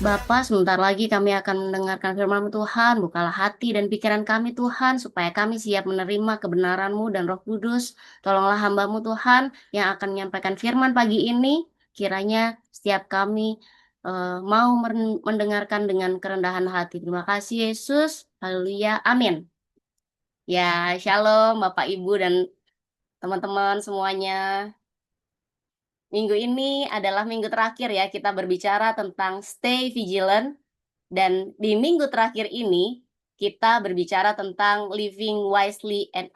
Bapa, sebentar lagi kami akan mendengarkan firman Tuhan. Bukalah hati dan pikiran kami Tuhan, supaya kami siap menerima kebenaran-Mu dan Roh Kudus. Tolonglah hamba-Mu Tuhan yang akan menyampaikan firman pagi ini. Kiranya setiap kami mau mendengarkan dengan kerendahan hati. Terima kasih Yesus. Haleluya. Amin. Ya, shalom Bapak Ibu dan teman-teman semuanya. Minggu ini adalah minggu terakhir ya kita berbicara tentang stay vigilant. Dan di minggu terakhir ini, kita berbicara tentang living wisely and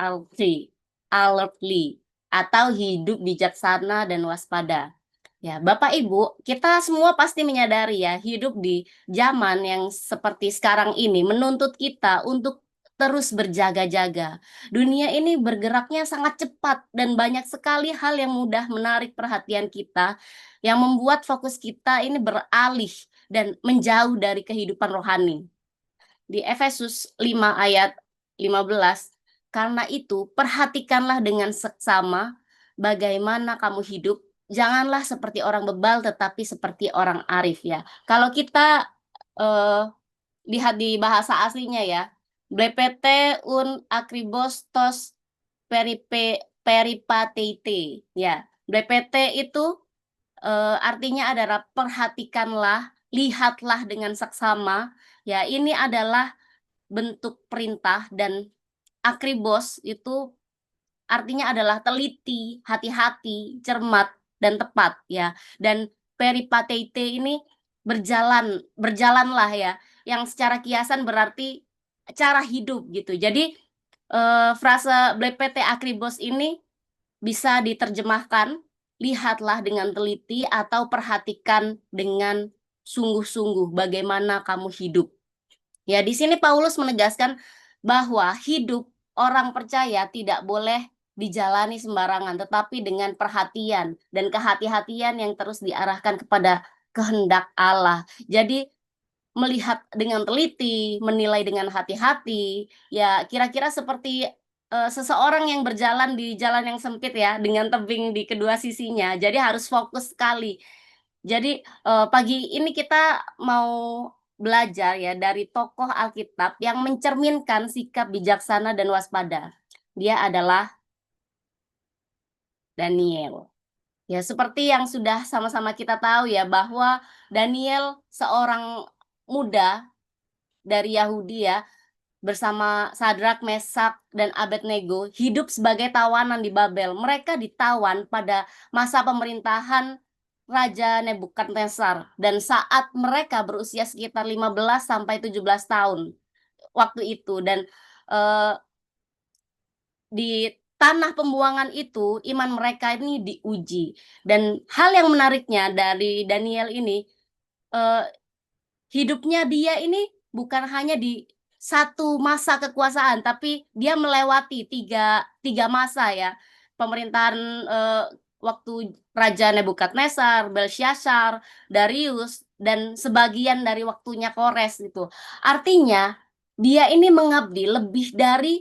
alertly, atau hidup bijaksana dan waspada. Ya, Bapak Ibu, kita semua pasti menyadari ya, hidup di zaman yang seperti sekarang ini menuntut kita untuk terus berjaga-jaga. Dunia ini bergeraknya sangat cepat dan banyak sekali hal yang mudah menarik perhatian kita, yang membuat fokus kita ini beralih dan menjauh dari kehidupan rohani. Di Efesus 5 ayat 15, karena itu perhatikanlah dengan seksama bagaimana kamu hidup, janganlah seperti orang bebal tetapi seperti orang arif ya. Kalau kita eh, lihat di bahasa aslinya ya, blepete un akribos tos peripateite ya. Blepete itu artinya adalah perhatikanlah, lihatlah dengan saksama. Ya, ini adalah bentuk perintah, dan akribos itu artinya adalah teliti, hati-hati, cermat, dan tepat ya. Dan peripateite ini berjalanlah ya, yang secara kiasan berarti cara hidup gitu. Jadi frase blepete akribos ini bisa diterjemahkan, lihatlah dengan teliti atau perhatikan dengan sungguh-sungguh bagaimana kamu hidup. Ya, di sini Paulus menegaskan bahwa hidup orang percaya tidak boleh dijalani sembarangan, tetapi dengan perhatian dan kehati-hatian yang terus diarahkan kepada kehendak Allah. Jadi melihat dengan teliti, menilai dengan hati-hati, ya kira-kira seperti seseorang yang berjalan di jalan yang sempit ya, dengan tebing di kedua sisinya. Jadi harus fokus sekali. Jadi pagi ini kita mau belajar ya dari tokoh Alkitab yang mencerminkan sikap bijaksana dan waspada. Dia adalah Daniel. Ya, seperti yang sudah sama-sama kita tahu ya, bahwa Daniel seorang muda dari Yahudi ya, bersama Sadrak, Mesak, dan Abednego hidup sebagai tawanan di Babel. Mereka ditawan pada masa pemerintahan Raja Nebukadnezar, dan saat mereka berusia sekitar 15 sampai 17 tahun waktu itu. Dan eh, di tanah pembuangan itu iman mereka ini diuji. Dan hal yang menariknya dari Daniel ini, eh, hidupnya dia ini bukan hanya di satu masa kekuasaan, tapi dia melewati tiga masa ya. Pemerintahan waktu Raja Nebukadnezar, Belshazzar, Darius, dan sebagian dari waktunya Kores itu. Artinya dia ini mengabdi lebih dari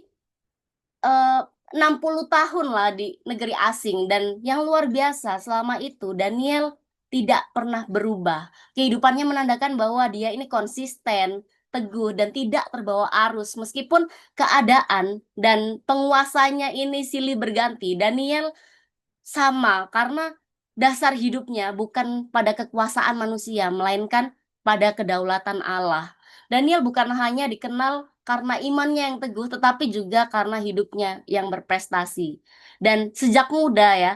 eh, 60 tahun lah di negeri asing, dan yang luar biasa selama itu Daniel tidak pernah berubah. Kehidupannya menandakan bahwa dia ini konsisten, teguh, dan tidak terbawa arus meskipun keadaan dan penguasanya ini silih berganti. Daniel sama karena dasar hidupnya bukan pada kekuasaan manusia, melainkan pada kedaulatan Allah. Daniel bukan hanya dikenal karena imannya yang teguh, tetapi juga karena hidupnya yang berprestasi. Dan sejak muda ya,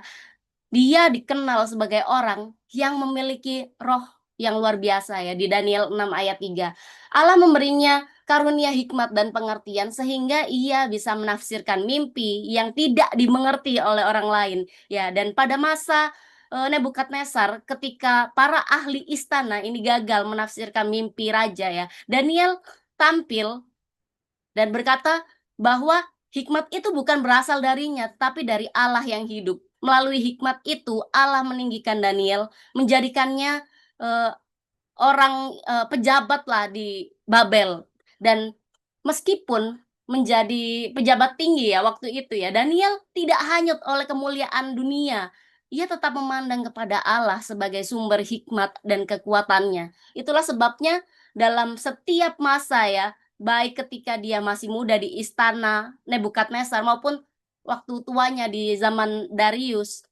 dia dikenal sebagai orang yang memiliki roh yang luar biasa ya. Di Daniel 6 ayat 3, Allah memberinya karunia hikmat dan pengertian sehingga ia bisa menafsirkan mimpi yang tidak dimengerti oleh orang lain ya. Dan pada masa Nebukadnezar, ketika para ahli istana ini gagal menafsirkan mimpi raja ya, Daniel tampil dan berkata bahwa hikmat itu bukan berasal darinya, tapi dari Allah yang hidup. Melalui hikmat itu, Allah meninggikan Daniel, menjadikannya eh, orang pejabat lah di Babel. Dan meskipun menjadi pejabat tinggi ya waktu itu ya, Daniel tidak hanyut oleh kemuliaan dunia. ia tetap memandang kepada Allah sebagai sumber hikmat dan kekuatannya. Itulah sebabnya dalam setiap masa ya, baik ketika dia masih muda di istana Nebukadnezar maupun waktu tuanya di zaman Darius,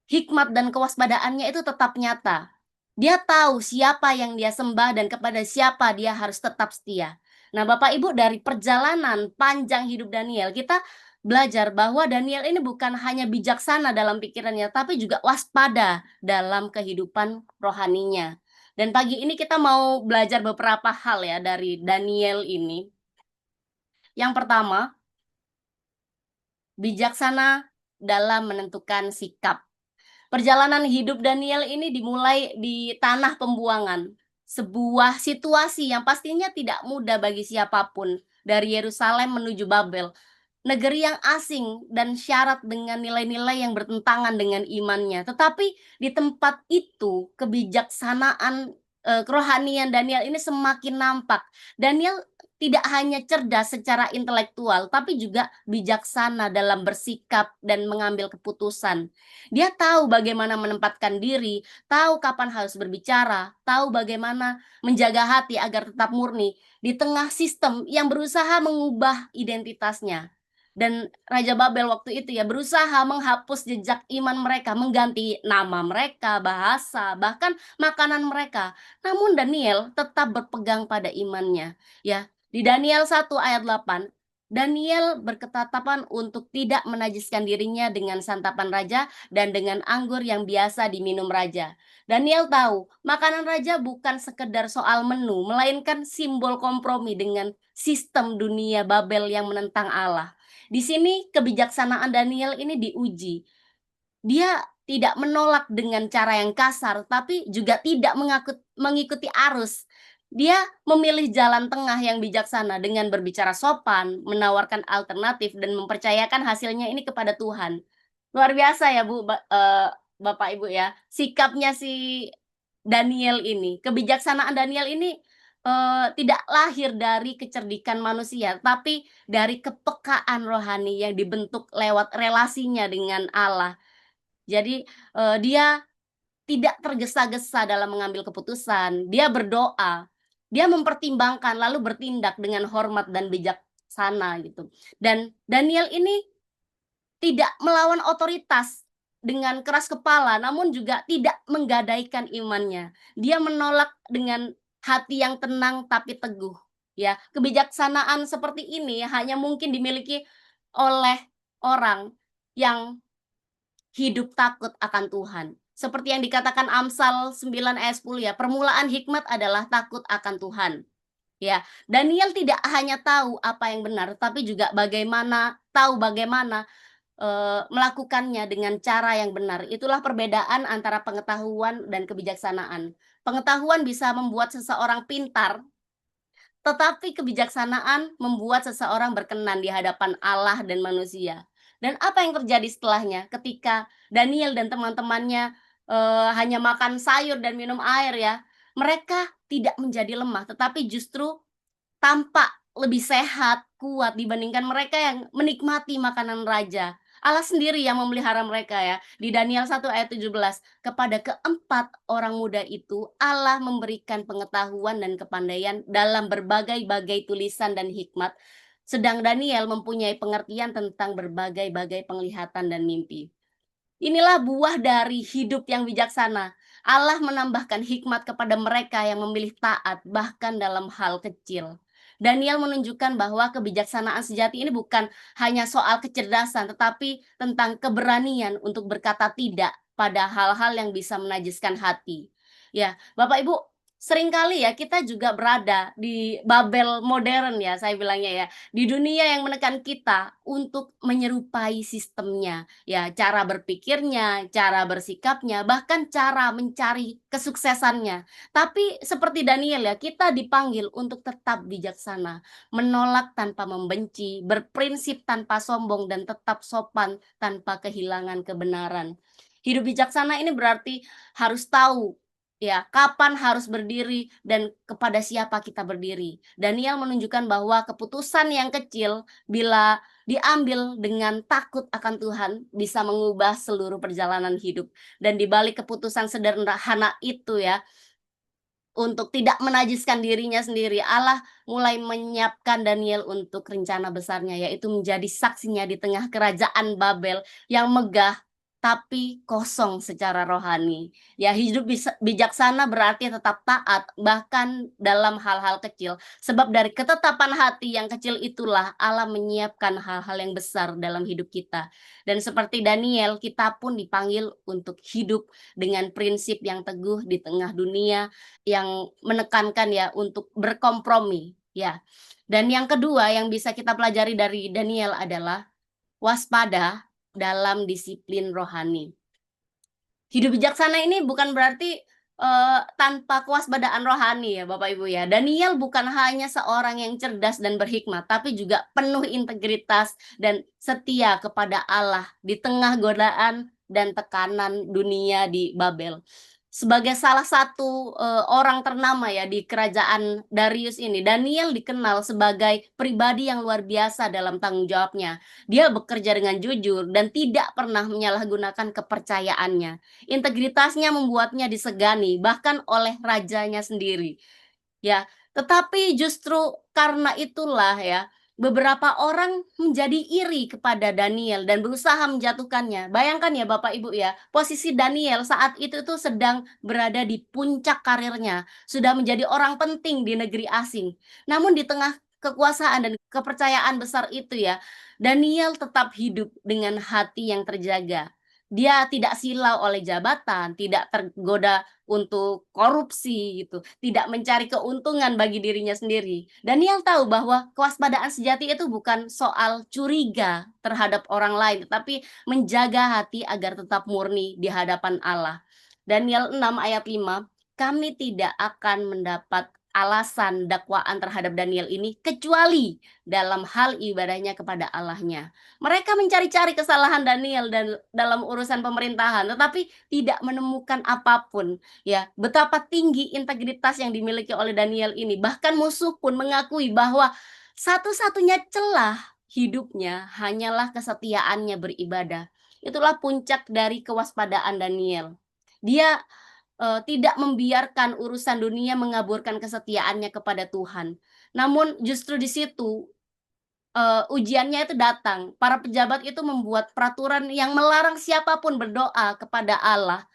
hikmat dan kewaspadaannya itu tetap nyata. Dia tahu siapa yang dia sembah dan kepada siapa dia harus tetap setia. Nah, Bapak Ibu, dari perjalanan panjang hidup Daniel, kita belajar bahwa Daniel ini bukan hanya bijaksana dalam pikirannya, tapi juga waspada dalam kehidupan rohaninya. Dan pagi ini kita mau belajar beberapa hal ya dari Daniel ini. Yang pertama, bijaksana dalam menentukan sikap. Perjalanan hidup Daniel ini dimulai di tanah pembuangan, sebuah situasi yang pastinya tidak mudah bagi siapapun, dari Yerusalem menuju Babel, negeri yang asing dan syarat dengan nilai-nilai yang bertentangan dengan imannya. Tetapi di tempat itu kebijaksanaan, kerohanian Daniel ini semakin nampak. Daniel tidak hanya cerdas secara intelektual, tapi juga bijaksana dalam bersikap dan mengambil keputusan. Dia tahu bagaimana menempatkan diri, tahu kapan harus berbicara, tahu bagaimana menjaga hati agar tetap murni di tengah sistem yang berusaha mengubah identitasnya. Dan Raja Babel waktu itu ya berusaha menghapus jejak iman mereka, mengganti nama mereka, bahasa, bahkan makanan mereka. Namun Daniel tetap berpegang pada imannya. Ya, di Daniel 1 ayat 8, Daniel berketetapan untuk tidak menajiskan dirinya dengan santapan raja dan dengan anggur yang biasa diminum raja. Daniel tahu, makanan raja bukan sekedar soal menu, melainkan simbol kompromi dengan sistem dunia Babel yang menentang Allah. Di sini kebijaksanaan Daniel ini diuji. Dia tidak menolak dengan cara yang kasar, tapi juga tidak mengikuti arus. Dia memilih jalan tengah yang bijaksana dengan berbicara sopan, menawarkan alternatif, dan mempercayakan hasilnya ini kepada Tuhan. Luar biasa ya Bapak Ibu ya, sikapnya si Daniel ini, kebijaksanaan Daniel ini, tidak lahir dari kecerdikan manusia, tapi dari kepekaan rohani yang dibentuk lewat relasinya dengan Allah. Jadi, dia tidak tergesa-gesa dalam mengambil keputusan, dia berdoa, dia mempertimbangkan lalu bertindak dengan hormat dan bijaksana gitu. Dan Daniel ini tidak melawan otoritas dengan keras kepala, namun juga tidak menggadaikan imannya. Dia menolak dengan hati yang tenang tapi teguh, ya. Kebijaksanaan seperti ini hanya mungkin dimiliki oleh orang yang hidup takut akan Tuhan. Seperti yang dikatakan Amsal 9 ayat 10 ya, permulaan hikmat adalah takut akan Tuhan. Ya, Daniel tidak hanya tahu apa yang benar, tapi juga bagaimana melakukannya dengan cara yang benar. Itulah perbedaan antara pengetahuan dan kebijaksanaan. Pengetahuan bisa membuat seseorang pintar, tetapi kebijaksanaan membuat seseorang berkenan di hadapan Allah dan manusia. Dan apa yang terjadi setelahnya ketika Daniel dan teman-temannya, hanya makan sayur dan minum air ya, mereka tidak menjadi lemah, tetapi justru tampak lebih sehat, kuat dibandingkan mereka yang menikmati makanan raja. Allah sendiri yang memelihara mereka ya. Di Daniel 1 ayat 17, kepada keempat orang muda itu Allah memberikan pengetahuan dan kepandaian dalam berbagai-bagai tulisan dan hikmat, sedang Daniel mempunyai pengertian tentang berbagai-bagai penglihatan dan mimpi. Inilah buah dari hidup yang bijaksana. Allah menambahkan hikmat kepada mereka yang memilih taat, bahkan dalam hal kecil. Daniel menunjukkan bahwa kebijaksanaan sejati ini bukan hanya soal kecerdasan, tetapi tentang keberanian untuk berkata tidak pada hal-hal yang bisa menajiskan hati. Ya, Bapak Ibu, seringkali ya kita juga berada di Babel modern ya, saya bilangnya ya, di dunia yang menekan kita untuk menyerupai sistemnya. Ya, cara berpikirnya, cara bersikapnya, bahkan cara mencari kesuksesannya. Tapi seperti Daniel ya, kita dipanggil untuk tetap bijaksana, menolak tanpa membenci, berprinsip tanpa sombong, dan tetap sopan tanpa kehilangan kebenaran. Hidup bijaksana ini berarti harus tahu Ya, kapan harus berdiri dan kepada siapa kita berdiri. Daniel menunjukkan bahwa keputusan yang kecil bila diambil dengan takut akan Tuhan bisa mengubah seluruh perjalanan hidup. Dan di balik keputusan sederhana itu ya, untuk tidak menajiskan dirinya sendiri, Allah mulai menyiapkan Daniel untuk rencana besarnya, yaitu menjadi saksinya di tengah kerajaan Babel yang megah, tapi kosong secara rohani. Ya, hidup bijaksana berarti tetap taat, bahkan dalam hal-hal kecil. Sebab dari ketetapan hati yang kecil itulah Allah menyiapkan hal-hal yang besar dalam hidup kita. Dan seperti Daniel, kita pun dipanggil untuk hidup dengan prinsip yang teguh di tengah dunia yang menekankan ya untuk berkompromi, ya. Dan yang kedua yang bisa kita pelajari dari Daniel adalah waspada dalam disiplin rohani. Hidup bijaksana ini bukan berarti, tanpa kewaspadaan rohani ya Bapak Ibu ya. Daniel bukan hanya seorang yang cerdas dan berhikmat, tapi juga penuh integritas dan setia kepada Allah di tengah godaan dan tekanan dunia di Babel. Sebagai salah satu, orang ternama ya di kerajaan Darius ini, Daniel dikenal sebagai pribadi yang luar biasa dalam tanggung jawabnya. Dia bekerja dengan jujur dan tidak pernah menyalahgunakan kepercayaannya. Integritasnya membuatnya disegani, bahkan oleh rajanya sendiri. Ya, tetapi justru karena itulah ya, beberapa orang menjadi iri kepada Daniel dan berusaha menjatuhkannya. Bayangkan ya Bapak Ibu ya, posisi Daniel saat itu tuh sedang berada di puncak karirnya, sudah menjadi orang penting di negeri asing. Namun di tengah kekuasaan dan kepercayaan besar itu ya, Daniel tetap hidup dengan hati yang terjaga. Dia tidak silau oleh jabatan, tidak tergoda untuk korupsi gitu, tidak mencari keuntungan bagi dirinya sendiri. Daniel tahu bahwa kewaspadaan sejati itu bukan soal curiga terhadap orang lain, tetapi menjaga hati agar tetap murni di hadapan Allah. Daniel 6 ayat 5, kami tidak akan mendapat alasan dakwaan terhadap Daniel ini kecuali dalam hal ibadahnya kepada Allahnya. Mereka mencari-cari kesalahan Daniel dan dalam urusan pemerintahan, tetapi tidak menemukan apapun. Ya, betapa tinggi integritas yang dimiliki oleh Daniel ini. Bahkan musuh pun mengakui bahwa satu-satunya celah hidupnya hanyalah kesetiaannya beribadah. Itulah puncak dari kewaspadaan Daniel. Dia tidak membiarkan urusan dunia mengaburkan kesetiaannya kepada Tuhan. Namun justru di situ ujiannya itu datang. Para pejabat itu membuat peraturan yang melarang siapapun berdoa kepada Allah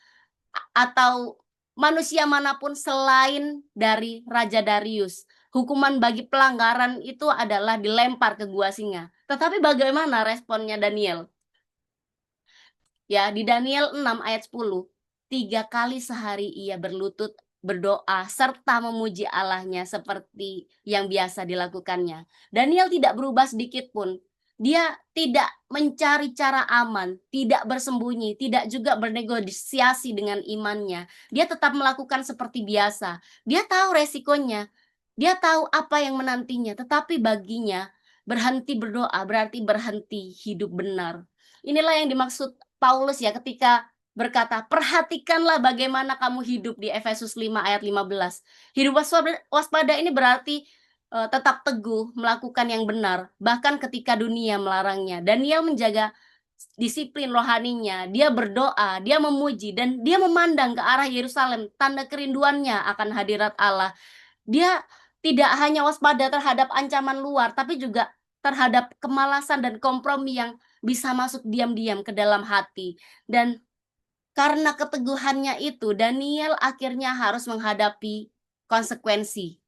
atau manusia manapun selain dari Raja Darius. Hukuman bagi pelanggaran itu adalah dilempar ke gua singa. Tetapi bagaimana responnya Daniel? Ya, di Daniel 6 ayat 10, 3 kali sehari ia berlutut berdoa serta memuji Allahnya seperti yang biasa dilakukannya. Daniel tidak berubah sedikit pun. Dia tidak mencari cara aman, tidak bersembunyi, tidak juga bernegosiasi dengan imannya. Dia tetap melakukan seperti biasa. Dia tahu resikonya, dia tahu apa yang menantinya, tetapi baginya berhenti berdoa berarti berhenti hidup benar. Inilah yang dimaksud Paulus ya ketika berkata, "Perhatikanlah bagaimana kamu hidup" di Efesus 5 ayat 15. Hidup waspada ini berarti, tetap teguh melakukan yang benar, bahkan ketika dunia melarangnya. Daniel menjaga disiplin rohaninya, dia berdoa, dia memuji, dan dia memandang ke arah Yerusalem, tanda kerinduannya akan hadirat Allah. Dia tidak hanya waspada terhadap ancaman luar, tapi juga terhadap kemalasan dan kompromi yang bisa masuk diam-diam ke dalam hati. Dan karena keteguhannya itu, Daniel akhirnya harus menghadapi konsekuensi.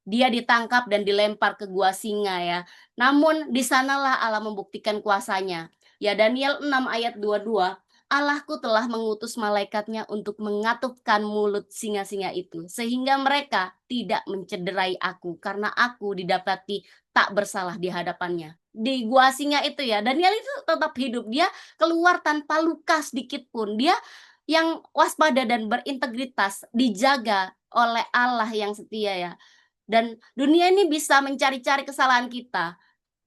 Dia ditangkap dan dilempar ke gua singa ya. Namun di sanalah Allah membuktikan kuasanya. Ya, Daniel 6 ayat 22, Allahku telah mengutus malaikatnya untuk mengatupkan mulut singa-singa itu, sehingga mereka tidak mencederai aku, karena aku didapati tak bersalah di hadapannya. Di gua singa itu ya, Daniel itu tetap hidup. Dia keluar tanpa luka sedikit pun. Dia yang waspada dan berintegritas, dijaga oleh Allah yang setia ya. Dan dunia ini bisa mencari-cari kesalahan kita.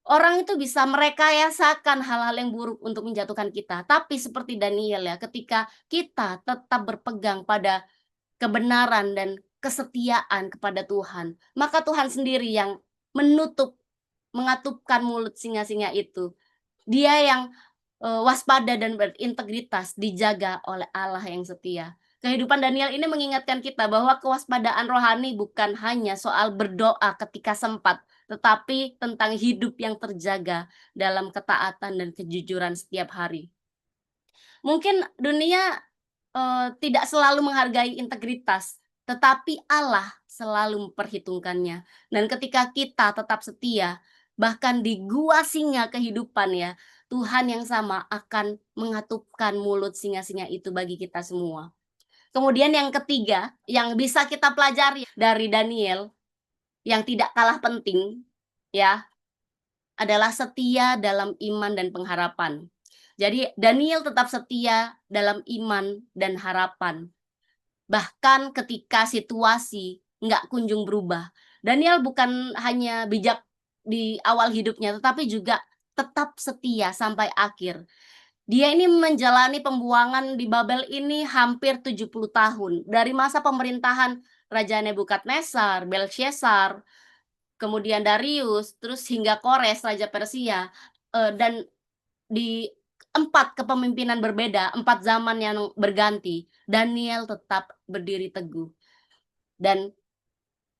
Orang itu bisa merekayasakan hal-hal yang buruk untuk menjatuhkan kita. Tapi seperti Daniel ya, ketika kita tetap berpegang pada kebenaran dan kesetiaan kepada Tuhan, maka Tuhan sendiri yang menutup, mengatupkan mulut singa-singa itu. Dia yang, waspada dan berintegritas dijaga oleh Allah yang setia. Kehidupan Daniel ini mengingatkan kita bahwa kewaspadaan rohani bukan hanya soal berdoa ketika sempat, tetapi tentang hidup yang terjaga dalam ketaatan dan kejujuran setiap hari. Mungkin dunia, tidak selalu menghargai integritas, tetapi Allah selalu memperhitungkannya. Dan ketika kita tetap setia, bahkan di gua singa kehidupan ya, Tuhan yang sama akan mengatupkan mulut singa-singa itu bagi kita semua. Kemudian yang ketiga, yang bisa kita pelajari dari Daniel, yang tidak kalah penting, ya, adalah setia dalam iman dan pengharapan. Jadi Daniel tetap setia dalam iman dan harapan. Bahkan ketika situasi nggak kunjung berubah. Daniel bukan hanya bijak di awal hidupnya, tetapi juga tetap setia sampai akhir. Dia ini menjalani pembuangan di Babel ini hampir 70 tahun. Dari masa pemerintahan Raja Nebukadnezar, Belshazzar, kemudian Darius, terus hingga Kores, Raja Persia, dan di 4 kepemimpinan berbeda, 4 zaman yang berganti, Daniel tetap berdiri teguh. Dan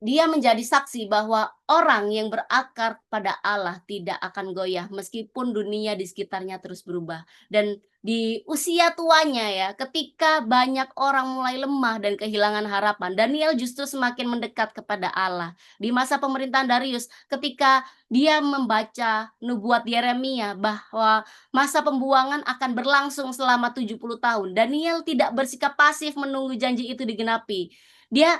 dia menjadi saksi bahwa orang yang berakar pada Allah tidak akan goyah meskipun dunia di sekitarnya terus berubah. Dan di usia tuanya ya, ketika banyak orang mulai lemah dan kehilangan harapan, Daniel justru semakin mendekat kepada Allah. Di masa pemerintahan Darius, ketika dia membaca nubuat Yeremia bahwa masa pembuangan akan berlangsung selama 70 tahun, Daniel tidak bersikap pasif menunggu janji itu digenapi. Dia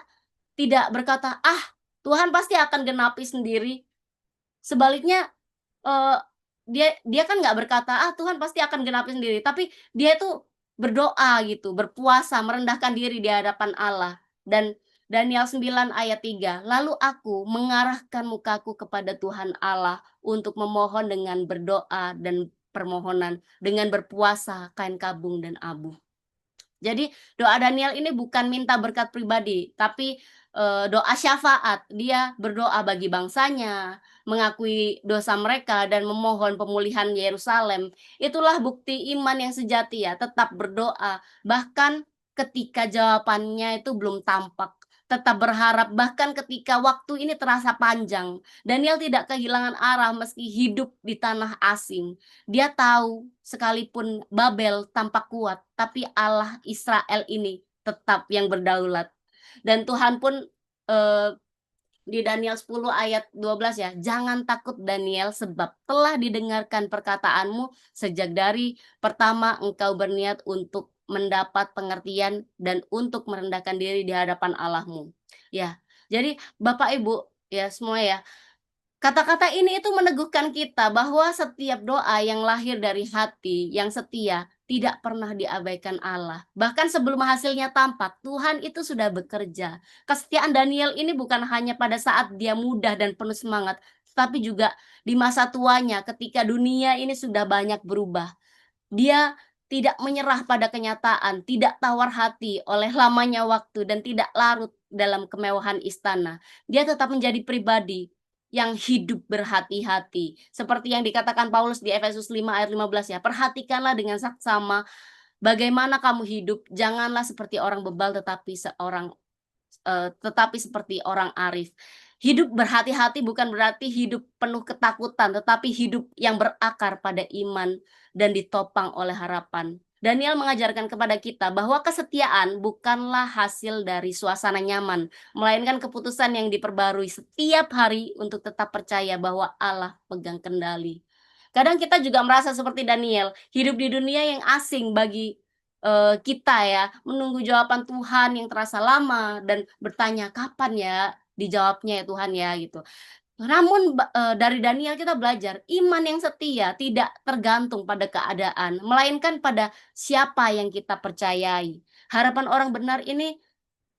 tidak berkata, "Ah, Tuhan pasti akan genapi sendiri." Sebaliknya, eee, dia dia kan nggak berkata, "Ah, Tuhan pasti akan genapi sendiri." Tapi dia itu berdoa gitu, berpuasa, merendahkan diri di hadapan Allah. Dan Daniel 9 ayat 3, "Lalu aku mengarahkan mukaku kepada Tuhan Allah untuk memohon dengan berdoa dan permohonan, dengan berpuasa, kain kabung dan abu." Jadi doa Daniel ini bukan minta berkat pribadi, tapi, doa syafaat. Dia berdoa bagi bangsanya, mengakui dosa mereka dan memohon pemulihan Yerusalem. Itulah bukti iman yang sejati ya, tetap berdoa, bahkan ketika jawabannya itu belum tampak, tetap berharap bahkan ketika waktu ini terasa panjang. Daniel tidak kehilangan arah meski hidup di tanah asing. Dia tahu sekalipun Babel tampak kuat, tapi Allah Israel ini tetap yang berdaulat. Dan Tuhan pun, eee, di Daniel 10 ayat 12 ya, "Jangan takut Daniel, sebab telah didengarkan perkataanmu sejak dari pertama engkau berniat untuk mendapat pengertian dan untuk merendahkan diri di hadapan Allahmu." Ya, jadi Bapak Ibu ya semua ya, kata-kata ini itu meneguhkan kita bahwa setiap doa yang lahir dari hati yang setia tidak pernah diabaikan Allah. Bahkan sebelum hasilnya tampak, Tuhan itu sudah bekerja. Kesetiaan Daniel ini bukan hanya pada saat dia muda dan penuh semangat, tapi juga di masa tuanya ketika dunia ini sudah banyak berubah. Dia tidak menyerah pada kenyataan, tidak tawar hati oleh lamanya waktu dan tidak larut dalam kemewahan istana. Dia tetap menjadi pribadi yang hidup berhati-hati. Seperti yang dikatakan Paulus di Efesus 5 ayat 15 ya, "Perhatikanlah dengan saksama bagaimana kamu hidup, janganlah seperti orang bebal tetapi seperti orang arif." Hidup berhati-hati bukan berarti hidup penuh ketakutan, tetapi hidup yang berakar pada iman dan ditopang oleh harapan. Daniel mengajarkan kepada kita bahwa kesetiaan bukanlah hasil dari suasana nyaman, melainkan keputusan yang diperbarui setiap hari untuk tetap percaya bahwa Allah pegang kendali. Kadang kita juga merasa seperti Daniel, hidup di dunia yang asing bagi kita ya, menunggu jawaban Tuhan yang terasa lama dan bertanya, "Kapan ya dijawabnya ya Tuhan ya?" Gitu. Namun dari Daniel kita belajar, iman yang setia tidak tergantung pada keadaan, melainkan pada siapa yang kita percayai. Harapan orang benar ini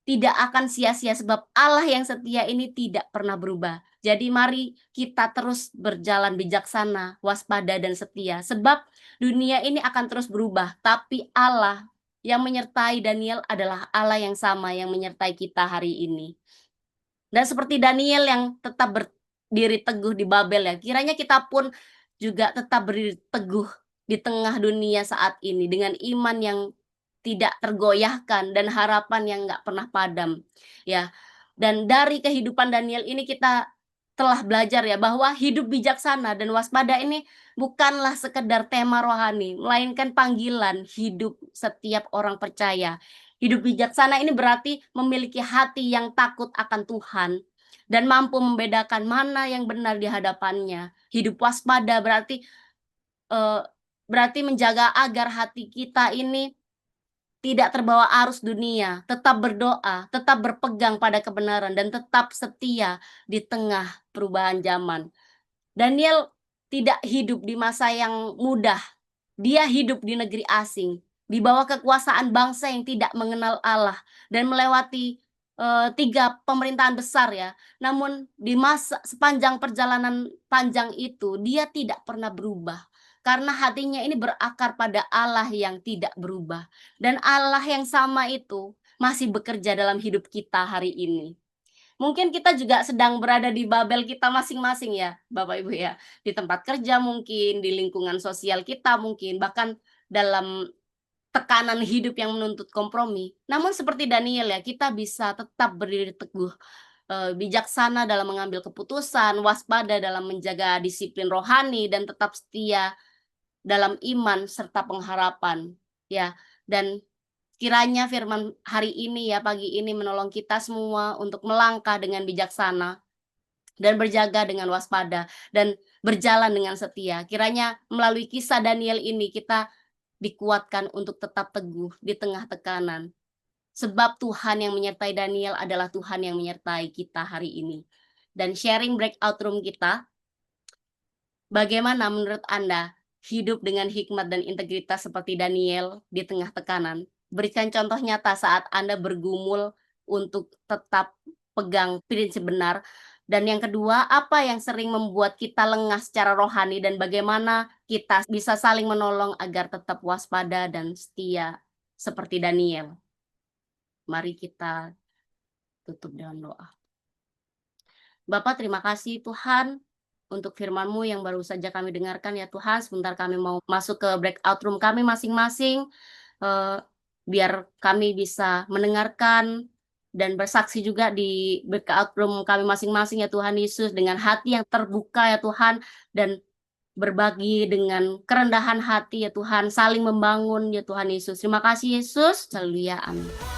tidak akan sia-sia sebab Allah yang setia ini tidak pernah berubah. Jadi mari kita terus berjalan bijaksana, waspada dan setia sebab dunia ini akan terus berubah, tapi Allah yang menyertai Daniel adalah Allah yang sama yang menyertai kita hari ini. Dan seperti Daniel yang tetap berdiri teguh di Babel ya, kiranya kita pun juga tetap berdiri teguh di tengah dunia saat ini dengan iman yang tidak tergoyahkan dan harapan yang nggak pernah padam, ya. Dan dari kehidupan Daniel ini kita telah belajar ya bahwa hidup bijaksana dan waspada ini bukanlah sekedar tema rohani, melainkan panggilan hidup setiap orang percaya. Hidup bijaksana ini berarti memiliki hati yang takut akan Tuhan dan mampu membedakan mana yang benar di hadapannya. Hidup waspada eee, berarti menjaga agar hati kita ini tidak terbawa arus dunia, tetap berdoa, tetap berpegang pada kebenaran, dan tetap setia di tengah perubahan zaman. Daniel tidak hidup di masa yang mudah, dia hidup di negeri asing, di bawah kekuasaan bangsa yang tidak mengenal Allah dan melewati 3 pemerintahan besar ya. Namun di masa sepanjang perjalanan panjang itu dia tidak pernah berubah. Karena hatinya ini berakar pada Allah yang tidak berubah. Dan Allah yang sama itu masih bekerja dalam hidup kita hari ini. Mungkin kita juga sedang berada di Babel kita masing-masing ya, Bapak Ibu ya. Di tempat kerja mungkin, di lingkungan sosial kita mungkin, bahkan dalam tekanan hidup yang menuntut kompromi. Namun seperti Daniel ya, kita bisa tetap berdiri teguh, bijaksana dalam mengambil keputusan, waspada dalam menjaga disiplin rohani, dan tetap setia dalam iman serta pengharapan, ya. Dan kiranya firman hari ini ya, pagi ini menolong kita semua untuk melangkah dengan bijaksana dan berjaga dengan waspada dan berjalan dengan setia. Kiranya melalui kisah Daniel ini kita dikuatkan untuk tetap teguh di tengah tekanan. Sebab Tuhan yang menyertai Daniel adalah Tuhan yang menyertai kita hari ini. Dan sharing breakout room kita, bagaimana menurut Anda hidup dengan hikmat dan integritas seperti Daniel di tengah tekanan? Berikan contoh nyata saat Anda bergumul untuk tetap pegang prinsip benar. Dan yang kedua, apa yang sering membuat kita lengah secara rohani dan bagaimana kita bisa saling menolong agar tetap waspada dan setia seperti Daniel? Mari kita tutup dengan doa. Bapa, terima kasih Tuhan untuk firman-Mu yang baru saja kami dengarkan ya Tuhan. Sebentar kami mau masuk ke breakout room kami masing-masing, eee, biar kami bisa mendengarkan dan bersaksi juga di breakout room kami masing-masing ya Tuhan Yesus, dengan hati yang terbuka ya Tuhan, dan berbagi dengan kerendahan hati ya Tuhan, saling membangun ya Tuhan Yesus. Terima kasih Yesus, haleluya, amin.